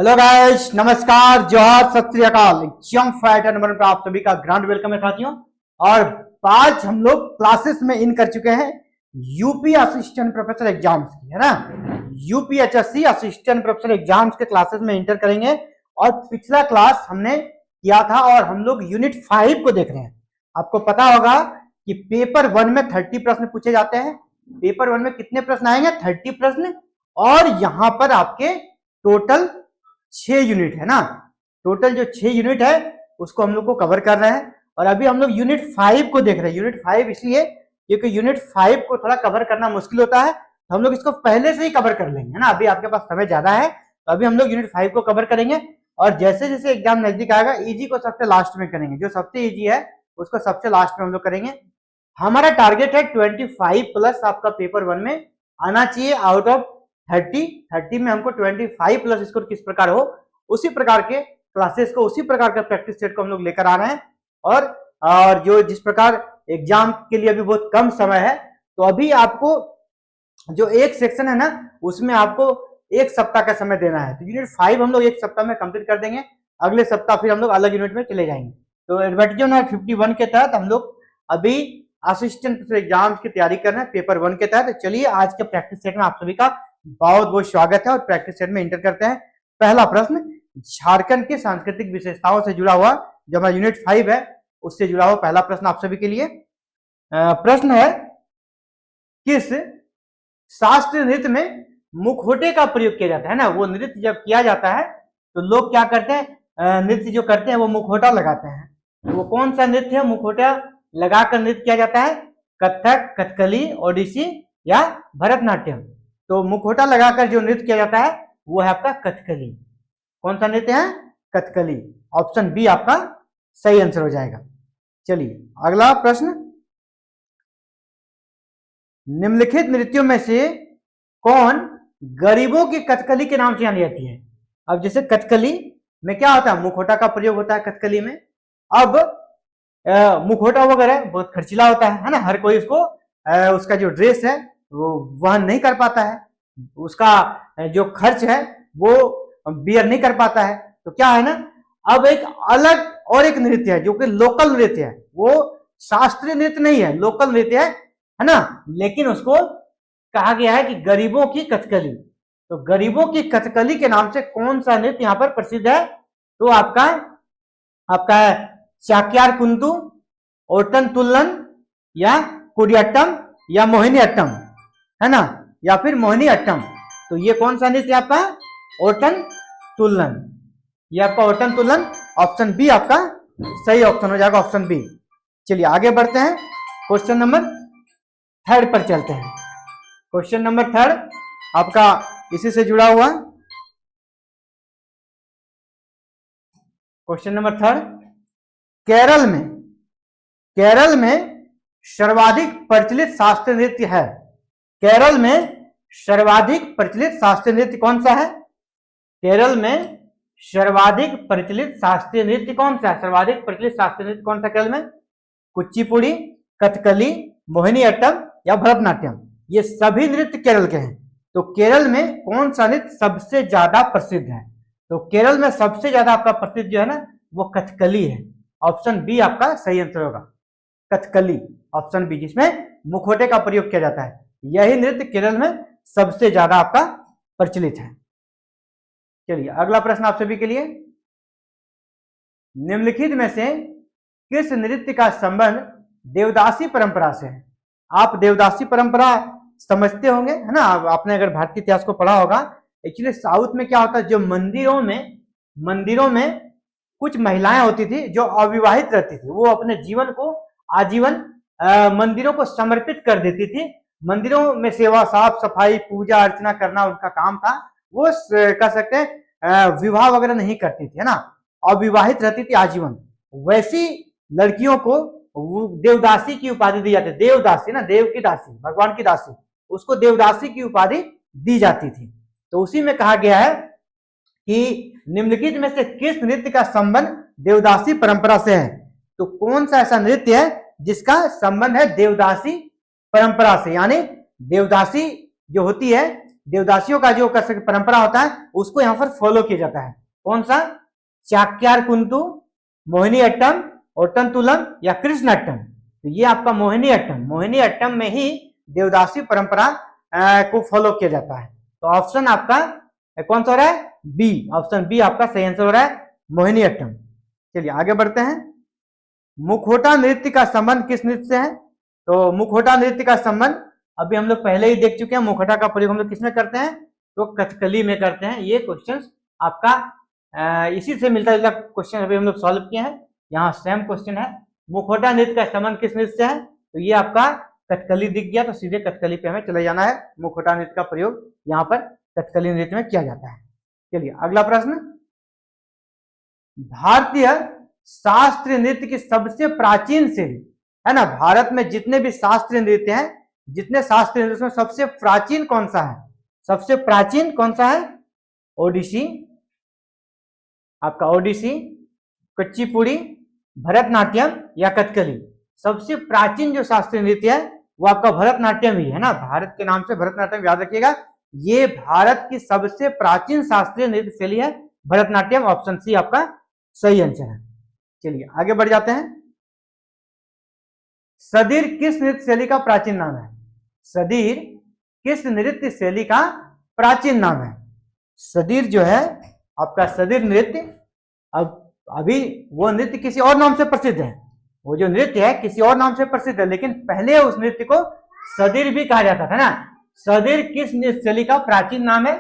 Hello guys, नमस्कार, जोहार, सत श्री अकाल। यंग फाइटर नंबर पर आप सभी का ग्रांड वेलकम है साथियों। और आज हम लोग क्लासेस में इन कर चुके हैं यूपी असिस्टेंट प्रोफेसर एग्जाम्स की, है ना। यूपीएचएससी असिस्टेंट प्रोफेसर एग्जाम्स के क्लासेस में इंटर करेंगे। और पिछला क्लास हमने किया था और हम लोग यूनिट 5 को देख रहे हैं। आपको पता होगा कि पेपर 1 में 30 प्रश्न पूछे जाते हैं। पेपर 1 में कितने प्रश्न आएंगे? 30 प्रश्न। और यहां पर आपके टोटल 6 यूनिट है ना। टोटल जो 6 यूनिट है उसको हम लोग को कवर कर रहे हैं। और अभी हम लोग यूनिट 5 को देख रहे हैं। यूनिट 5 इसलिए क्योंकि यूनिट 5 को थोड़ा कवर करना मुश्किल होता है, तो हम लोग इसको पहले से ही कवर कर लेंगे, है ना। अभी आपके पास समय ज्यादा है, तो अभी हम लोग यूनिट 5 को कवर करेंगे। और जैसे जैसे एग्जाम नजदीक आएगा, इजी को सबसे लास्ट में करेंगे। जो सबसे इजी है उसको सबसे लास्ट में हम लोग करेंगे। हमारा टारगेट है 25 प्लस आपका पेपर 1 में आना चाहिए आउट ऑफ 30 में हमको 25 प्लस स्कोर किस प्रकार हो, उसी प्रकार के क्लासेस को, उसी प्रकार का प्रैक्टिस सेट को हम लोग लेकर आ रहे हैं। और जो जिस प्रकार एग्जाम के लिए अभी बहुत कम समय है, तो अभी आपको जो एक सेक्शन है ना, उसमें आपको एक सप्ताह का समय देना है। तो यूनिट 5 हम लोग एक सप्ताह में कंप्लीट कर देंगे। अगले सप्ताह फिर हम लोग अलग यूनिट में चले जाएंगे। तो एडवर्टाइजमेंट नंबर 51 के तहत हम लोग अभी असिस्टेंट एग्जाम्स की तैयारी कर रहे हैं पेपर 1 के तहत। चलिए आज के प्रैक्टिस सेट में आप सभी का बहुत बहुत स्वागत है और प्रैक्टिस सेट में इंटर करते हैं। पहला प्रश्न झारखंड की सांस्कृतिक विशेषताओं से जुड़ा हुआ, जो हमारा यूनिट 5 है उससे जुड़ा हुआ पहला प्रश्न आप सभी के लिए। प्रश्न है, किस शास्त्रीय नृत्य में मुखौटे का प्रयोग किया जाता है ना। वो नृत्य जब किया जाता है तो लोग क्या करते हैं, नृत्य जो करते हैं वो मुखौटा लगाते हैं। तो वो कौन सा नृत्य है मुखौटा लगाकर नृत्य किया जाता है? कथक, कथकली, ओडिसी या भरतनाट्यम। तो मुखौटा लगाकर जो नृत्य किया जाता है वो है आपका कथकली। कौन सा नृत्य है? कथकली। ऑप्शन बी आपका सही आंसर हो जाएगा। चलिए अगला प्रश्न, निम्नलिखित नृत्यों में से कौन गरीबों की कथकली के नाम से जानी जाती है? अब जैसे कथकली में क्या होता है, मुखौटा का प्रयोग होता है कथकली में। अब मुखौटा वगैरह बहुत खर्चीला होता है ना। हर कोई उसको उसका जो ड्रेस है वो वहन नहीं कर पाता है, उसका जो खर्च है वो बियर नहीं कर पाता है। तो क्या है ना, अब एक अलग और एक नृत्य है जो कि लोकल नृत्य है। वो शास्त्रीय नृत्य नहीं है, लोकल नृत्य है ना। लेकिन उसको कहा गया है कि गरीबों की कथकली। तो गरीबों की कथकली के नाम से कौन सा नृत्य यहाँ पर प्रसिद्ध है? तो आपका चाक्यार कुंतु, ओटन तुल्लन या कुडियाट्टम या मोहिनी अट्टम, है ना, या फिर मोहिनी अट्टम। तो ये कौन सा नृत्य आपका? ओटन तुल्लन। ये आपका ओटन तुल्लन। ऑप्शन बी आपका सही ऑप्शन हो जाएगा, ऑप्शन बी। चलिए आगे बढ़ते हैं, क्वेश्चन नंबर 3 पर चलते हैं। क्वेश्चन नंबर 3 आपका इसी से जुड़ा हुआ। क्वेश्चन नंबर 3, केरल में सर्वाधिक प्रचलित शास्त्रीय नृत्य है। केरल में सर्वाधिक प्रचलित शास्त्रीय नृत्य कौन सा है? केरल में सर्वाधिक प्रचलित शास्त्रीय नृत्य कौन सा है? सर्वाधिक प्रचलित शास्त्रीय नृत्य कौन सा केरल में? कुचिपुड़ी, कथकली, मोहिनी अट्टम या भरतनाट्यम। ये सभी नृत्य केरल के हैं। तो केरल में कौन सा नृत्य सबसे ज्यादा प्रसिद्ध है? तो केरल में सबसे ज्यादा आपका प्रसिद्ध जो है ना वो कथकली है। ऑप्शन बी आपका सही आंसर होगा, कथकली। ऑप्शन बी, जिसमें मुखौटे का प्रयोग किया जाता है। यही नृत्य केरल में सबसे ज्यादा आपका प्रचलित है। चलिए अगला प्रश्न आप सभी के लिए, निम्नलिखित में से किस नृत्य का संबंध देवदासी परंपरा से है? आप देवदासी परंपरा समझते होंगे, है ना। आपने अगर भारतीय इतिहास को पढ़ा होगा, एक्चुअली साउथ में क्या होता है, जो मंदिरों में कुछ महिलाएं होती थी जो अविवाहित रहती थी, वो अपने जीवन को आजीवन मंदिरों को समर्पित कर देती थी। मंदिरों में सेवा, साफ सफाई, पूजा अर्चना करना उनका काम था। वो कह सकते हैं विवाह वगैरह नहीं करती थी, है ना, अविवाहित रहती थी आजीवन। वैसी लड़कियों को देवदासी की उपाधि दी जाती। देवदासी ना, देव की दासी, भगवान की दासी, उसको देवदासी की उपाधि दी जाती थी। तो उसी में कहा गया है कि निम्नलिखित में से किस नृत्य का संबंध देवदासी परंपरा से है? तो कौन सा ऐसा नृत्य है जिसका संबंध है देवदासी परंपरा से? यानी देवदासी जो होती है देवदासियों का जो परंपरा होता है उसको यहाँ पर फॉलो किया जाता है। कौन सा? चाक्यार कुंतु, मोहिनी अट्टम, ओट्टनतुलम या कृष्णाट्टम। तो ये आपका मोहिनी अट्टम में ही देवदासी परंपरा को फॉलो किया जाता है। तो ऑप्शन आपका कौन सा हो रहा है? बी, ऑप्शन बी आपका सही आंसर हो रहा है, मोहिनी अट्टम। चलिए आगे बढ़ते हैं। मुखौटा नृत्य का संबंध किस नृत्य से है? तो मुखौटा नृत्य का संबंध अभी हम लोग पहले ही देख चुके हैं। मुखौटा का प्रयोग हम लोग किसमें करते हैं? तो कथकली में करते हैं। ये क्वेश्चन आपका इसी से मिलता जुलता क्वेश्चन अभी हम लोग सॉल्व किए हैं। यहाँ सेम क्वेश्चन है, मुखौटा नृत्य का संबंध किस नृत्य से है? तो ये आपका कथकली दिख गया, तो सीधे कथकली पे हमें चले जाना है। मुखौटा नृत्य का प्रयोग यहाँ पर कथकली नृत्य में किया जाता है। चलिए अगला प्रश्न, भारतीय शास्त्रीय नृत्य की सबसे प्राचीन शैली है ना, भारत में जितने भी शास्त्रीय नृत्य हैं, जितने शास्त्रीय नृत्य में सबसे प्राचीन कौन सा है? सबसे प्राचीन कौन सा है? ओडिसी, आपका ओडिसी, कुचिपुड़ी, भरतनाट्यम या कथकली। सबसे प्राचीन जो शास्त्रीय नृत्य है वो आपका भरतनाट्यम ही है ना, भारत के नाम से भरतनाट्यम याद रखिएगा। ये भारत की सबसे प्राचीन शास्त्रीय नृत्य शैली है भरतनाट्यम, ऑप्शन सी आपका सही आंसर है। चलिए आगे बढ़ जाते हैं। सदीर किस नृत्य शैली का प्राचीन नाम है? सदीर किस नृत्य शैली का प्राचीन नाम है? सदीर जो है आपका सदीर नृत्य, अब अभी वो नृत्य किसी और नाम से प्रसिद्ध है, वो जो नृत्य है किसी और नाम से प्रसिद्ध है, लेकिन पहले उस नृत्य को सदीर भी कहा जाता था ना। सदीर किस नृत्य शैली का प्राचीन नाम है?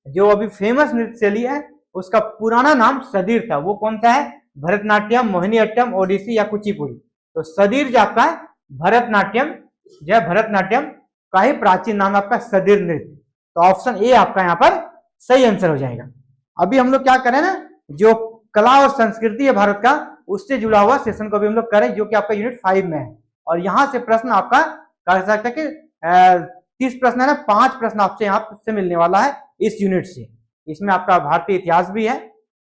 जो अभी फेमस नृत्य शैली है उसका पुराना नाम सदीर था, वो कौन सा है? भरतनाट्यम, मोहिनी अट्टम, ओडिसी या कुचिपुड़ी। तो सदीर जो आपका भरतनाट्यम, जो भरतनाट्यम का ही प्राचीन नाम आपका सदीर नृत्य। तो ऑप्शन ए आपका यहाँ पर सही आंसर हो जाएगा। अभी हम लोग क्या करें ना, जो कला और संस्कृति है भारत का, उससे जुड़ा हुआ सेशन को भी हम लोग करें, जो कि आपका यूनिट 5 में है। और यहाँ से प्रश्न आपका कह सकते हैं कि 30 प्रश्न है ना, 5 प्रश्न आपसे यहाँ से मिलने वाला है इस यूनिट से। इसमें आपका भारतीय इतिहास भी है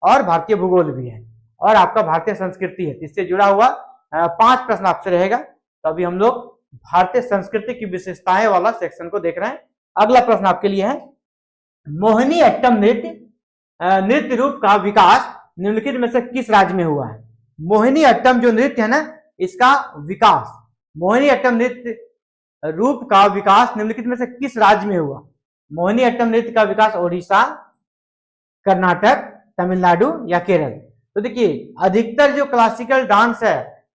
और भारतीय भूगोल भी है और आपका भारतीय संस्कृति है, इससे जुड़ा हुआ 5 प्रश्न आपसे रहेगा। तो अभी हम लोग भारतीय संस्कृति की विशेषताएं वाला सेक्शन को देख रहे हैं। अगला प्रश्न आपके लिए है, मोहिनी अट्टम नृत्य रूप का विकास निम्नलिखित में से किस राज्य में हुआ है? मोहिनी अट्टम जो नृत्य है ना, इसका विकास, मोहिनी अट्टम नृत्य रूप का विकास निम्नलिखित में से किस राज्य में हुआ? मोहिनी अट्टम नृत्य का विकास ओडिशा, कर्नाटक, तमिलनाडु या केरल। तो देखिए अधिकतर जो क्लासिकल डांस है,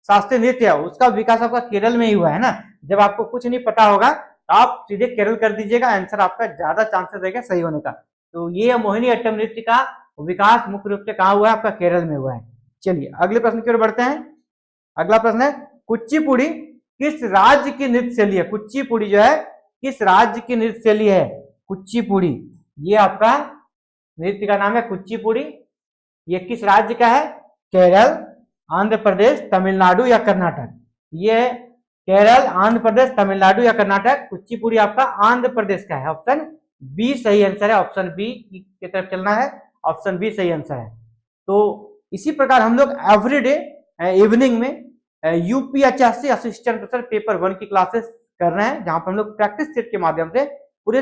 शास्त्रीय नृत्य है, उसका विकास आपका केरल में ही हुआ है ना। जब आपको कुछ नहीं पता होगा तो आप सीधे केरल कर दीजिएगा, आंसर आपका ज्यादा चांसेस रहेगा सही होने का। तो ये मोहिनी अट्टम नृत्य का विकास मुख्य रूप से कहाँ हुआ है? आपका केरल में हुआ है। चलिए अगले प्रश्न की ओर बढ़ते हैं। अगला प्रश्न है, कुचिपुड़ी किस राज्य की नृत्य शैली है? कुचिपुड़ी जो है किस राज्य की नृत्य शैली है? कुचिपुड़ी, ये आपका नृत्य का नाम है कुचिपुड़ी। ये किस राज्य का है? केरल, आंध्र प्रदेश, तमिलनाडु या कर्नाटक। ये केरल, आंध्र प्रदेश, तमिलनाडु या कर्नाटक। कुचिपुड़ी आपका आंध्र प्रदेश का है, ऑप्शन बी सही आंसर है। ऑप्शन बी की तरफ चलना है, ऑप्शन बी सही आंसर है। तो इसी प्रकार हम लोग एवरीडे इवनिंग में यूपीएचएससी असिस्टेंट प्रोफेसर पेपर 1 की क्लासेस कर रहे हैं, जहां पर हम लोग प्रैक्टिस सेट के माध्यम से पूरे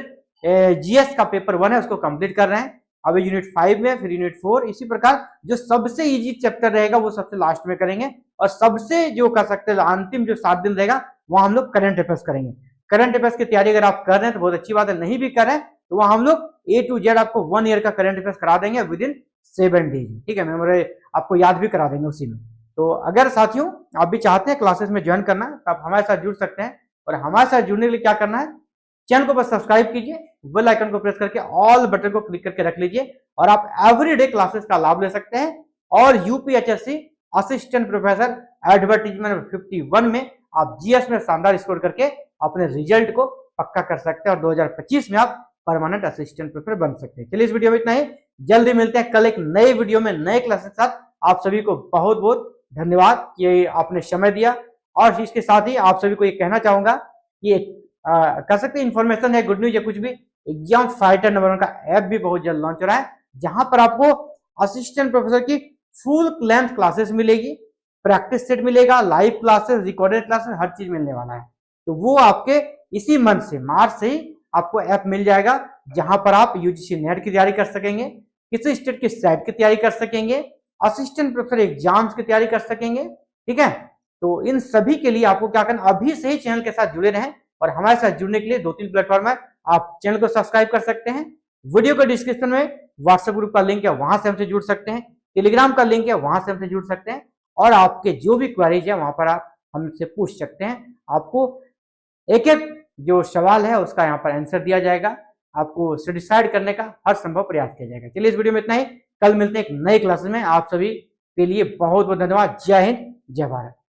जीएस का पेपर 1 है उसको कंप्लीट कर रहे हैं। अभी यूनिट 5 में, फिर यूनिट 4, इसी प्रकार जो सबसे इजी चैप्टर रहेगा वो सबसे लास्ट में करेंगे, और सबसे जो कर सकते हैं अंतिम जो 7 दिन रहेगा वहां हम लोग करंट अफेयर्स करेंगे। करंट अफेयर्स की तैयारी अगर आप कर रहे हैं तो बहुत अच्छी बात है, नहीं भी कर रहे हैं तो वहां हम लोग A to Z आपको 1 ईयर का करंट अफेयर्स करा देंगे विद इन 7 डेज। ठीक है, मेमोरी आपको याद भी करा देंगे उसी में। तो अगर साथियों आप भी चाहते हैं क्लासेस में ज्वाइन करना तो आप हमारे साथ जुड़ सकते हैं, और हमारे साथ जुड़ने के लिए क्या करना है, चैनल को बस सब्सक्राइब कीजिए, बेल आइकन को प्रेस करके ऑल बटन को क्लिक करके रख लीजिए, और आप एवरीडे क्लासेस का लाभ ले सकते हैं। और यूपीएचएससी असिस्टेंट प्रोफेसर एडवर्टीजमेंट 51 में आप जीएस में शानदार स्कोर करके अपने रिजल्ट को पक्का कर सकते हैं, और 2025 में आप परमानेंट असिस्टेंट प्रोफेसर बन सकते हैं। चलिए इस वीडियो में इतना ही, जल्दी मिलते हैं कल एक नए वीडियो में नए क्लासेस के साथ। आप सभी को बहुत बहुत धन्यवाद कि आपने समय दिया, और इसके साथ ही आप सभी को ये कहना चाहूंगा कि कह सकते हैं इन्फॉर्मेशन है, गुड न्यूज है कुछ भी, एग्जाम फाइटर नंबर 1 का ऐप भी बहुत जल्द लॉन्च हो रहा है, जहां पर आपको असिस्टेंट प्रोफेसर की फुल लेंथ क्लासेस मिलेगी, प्रैक्टिस सेट मिलेगा, लाइव क्लासेस, रिकॉर्डेड क्लासेस, हर चीज मिलने वाला है। तो वो आपके इसी मंथ से, मार्च से ही आपको ऐप मिल जाएगा, जहां पर आप यूजीसी नेट की तैयारी कर सकेंगे, किसी स्टेट की साइट की तैयारी कर सकेंगे, असिस्टेंट प्रोफेसर एग्जाम्स की तैयारी कर सकेंगे। ठीक है, तो इन सभी के लिए आपको क्या करना, अभी से ही चैनल के साथ जुड़े रहें। और हमारे साथ जुड़ने के लिए 2-3 प्लेटफॉर्म है, आप चैनल को सब्सक्राइब कर सकते हैं। वीडियो के डिस्क्रिप्शन में व्हाट्सएप ग्रुप का लिंक है, वहां से हमसे जुड़ सकते हैं। टेलीग्राम का लिंक है, वहां से हमसे जुड़ सकते हैं। और आपके जो भी क्वेरीज है वहां पर आप हमसे पूछ सकते हैं। आपको एक एक जो सवाल है उसका यहाँ पर आंसर दिया जाएगा, आपको सेटिस्फाइड करने का हर संभव प्रयास किया जाएगा। चलिए इस वीडियो में इतना ही, कल मिलते हैं एक नए क्लासेस में। आप सभी के लिए बहुत बहुत धन्यवाद। जय हिंद, जय भारत।